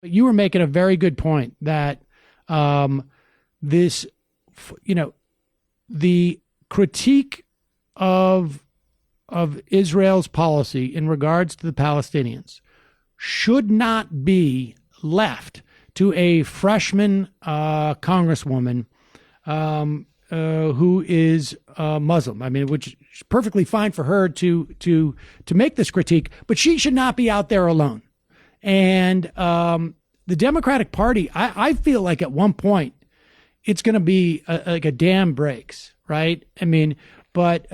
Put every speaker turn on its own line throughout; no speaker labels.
But you were making a very good point that this, the critique of Israel's policy in regards to the Palestinians should not be left to a freshman congresswoman who is Muslim. I mean, which is perfectly fine for her to make this critique, but she should not be out there alone. And the Democratic Party, I feel like at one point it's going to be like a dam breaks, right? I mean, but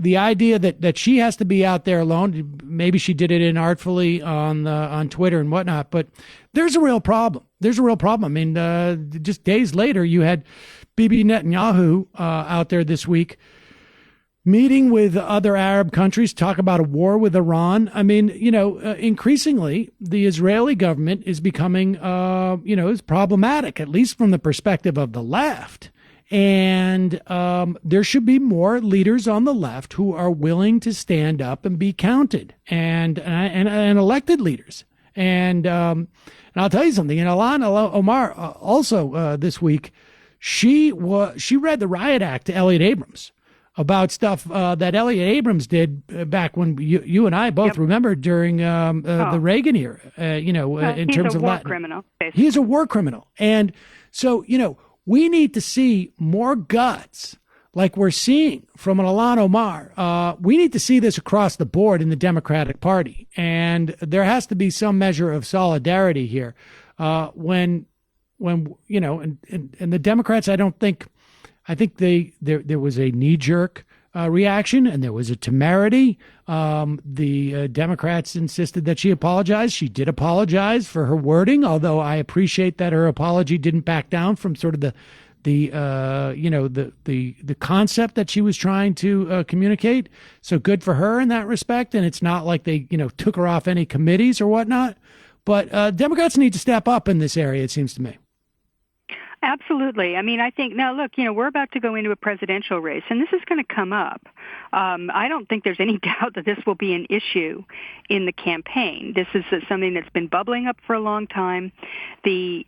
the idea that she has to be out there alone, maybe she did it inartfully on Twitter and whatnot, but there's a real problem. There's a real problem. I mean, just days later, you had Bibi Netanyahu out there this week meeting with other Arab countries, talk about a war with Iran. I mean, increasingly, the Israeli government is becoming, is problematic, at least from the perspective of the left. And there should be more leaders on the left who are willing to stand up and be counted, and elected leaders. And I'll tell you something. Ilhan Omar also this week, she read the Riot Act to Elliot Abrams about stuff that Elliot Abrams did back when you and I both remember during the Reagan era. In terms of Latin.
Criminal. Basically.
He's a war criminal, and so we need to see more guts like we're seeing from an Ilhan Omar. We need to see this across the board in the Democratic Party. And there has to be some measure of solidarity here. When the Democrats, I think there was a knee-jerk reaction, and there was a temerity. The Democrats insisted that she apologize. She did apologize for her wording, although I appreciate that her apology didn't back down from sort of the concept that she was trying to communicate. So good for her in that respect. And it's not like they took her off any committees or whatnot. But Democrats need to step up in this area, it seems to me.
Absolutely. I mean, I think now, look, we're about to go into a presidential race, and this is going to come up. I don't think there's any doubt that this will be an issue in the campaign. This is something that's been bubbling up for a long time. The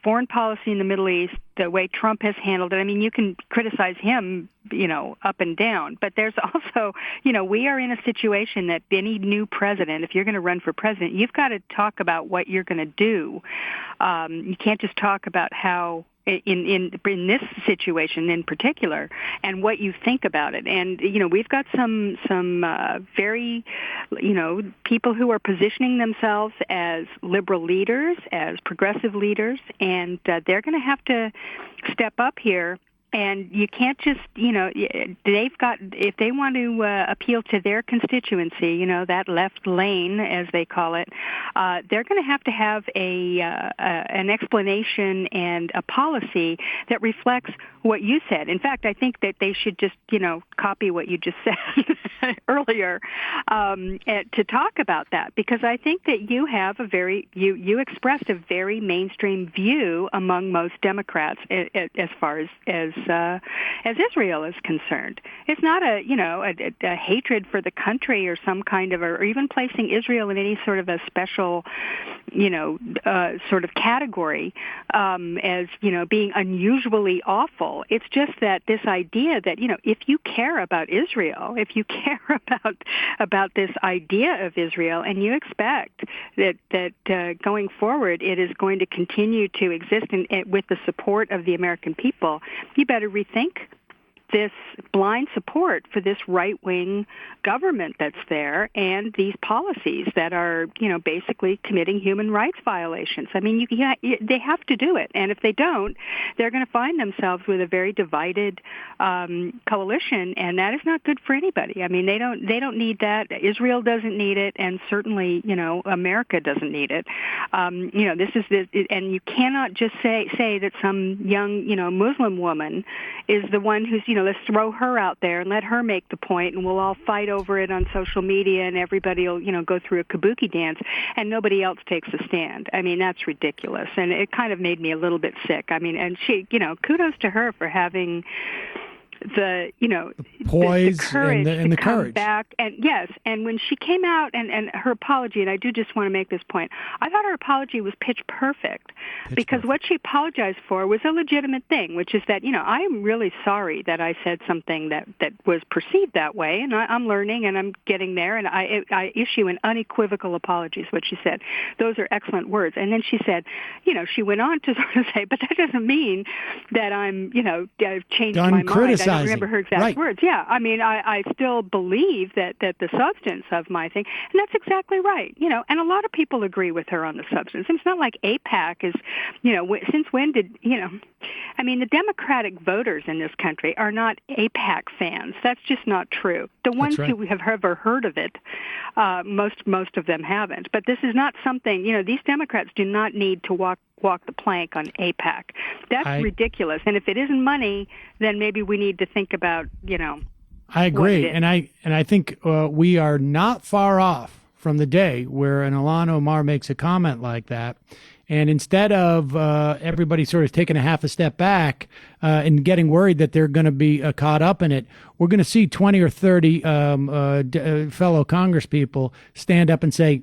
foreign policy in the Middle East, the way Trump has handled it. I mean, you can criticize him, up and down, but there's also, we are in a situation that any new president, if you're going to run for president, you've got to talk about what you're going to do. You can't just talk about how in this situation in particular, and what you think about it. And we've got some very people who are positioning themselves as liberal leaders, as progressive leaders, and they're going to have to step up here. And you can't just, they've got, if they want to appeal to their constituency, that left lane, as they call it, they're going to have an explanation and a policy that reflects what you said. In fact, I think that they should just, copy what you just said earlier to talk about that, because I think that you have you expressed a very mainstream view among most Democrats as far as Israel is concerned. It's not a hatred for the country or some kind of, or even placing Israel in any sort of a special, sort of category as, being unusually awful. It's just that this idea that, if you care about Israel, if you care about this idea of Israel, and you expect that going forward it is going to continue to exist with the support of the American people, you better rethink this blind support for this right-wing government that's there and these policies that are, basically committing human rights violations. I mean, they have to do it. And if they don't, they're going to find themselves with a very divided coalition, and that is not good for anybody. I mean, they don't need that. Israel doesn't need it, and certainly, America doesn't need it. And you cannot just say that some young, Muslim woman is the one who's, let's throw her out there and let her make the point, and we'll all fight over it on social media, and everybody will, go through a kabuki dance, and nobody else takes a stand. I mean, that's ridiculous, and it kind of made me a little bit sick. I mean, and she, kudos to her for having the
poise
the courage
and the
to come
courage
back. And yes, and when she came out and her apology, and I do just want to make this point, I thought her apology was pitch perfect, because what she apologized for was a legitimate thing, which is that I am really sorry that I said something that was perceived that way, and I'm learning and I'm getting there, and I issue an unequivocal apology is what she said. Those are excellent words. And then she said, she went on to sort of say, but that doesn't mean that I'm I've changed my mind. I don't remember her exact words. Yeah, I mean, I still believe that the substance of my thing, and that's exactly right. And a lot of people agree with her on the substance. It's not like AIPAC is, since when did, I mean, the Democratic voters in this country are not AIPAC fans. That's just not true. The ones who have ever heard of it, most of them haven't. But this is not something, these Democrats do not need to walk the plank on AIPAC. That's ridiculous. And if it isn't money, then maybe we need to think about,
I agree. And I think we are not far off from the day where an Ilhan Omar makes a comment like that. And instead of everybody sort of taking a half a step back and getting worried that they're going to be caught up in it, we're going to see 20 or 30 fellow Congress people stand up and say,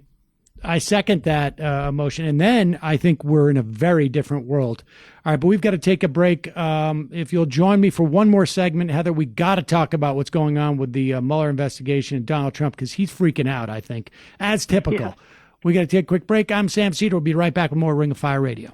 I second that motion. And then I think we're in a very different world. All right, but we've got to take a break. If you'll join me for one more segment, Heather, we got to talk about what's going on with the Mueller investigation and Donald Trump, because he's freaking out, I think, as typical. Yeah. We got to take a quick break. I'm Sam Seder. We'll be right back with more Ring of Fire Radio.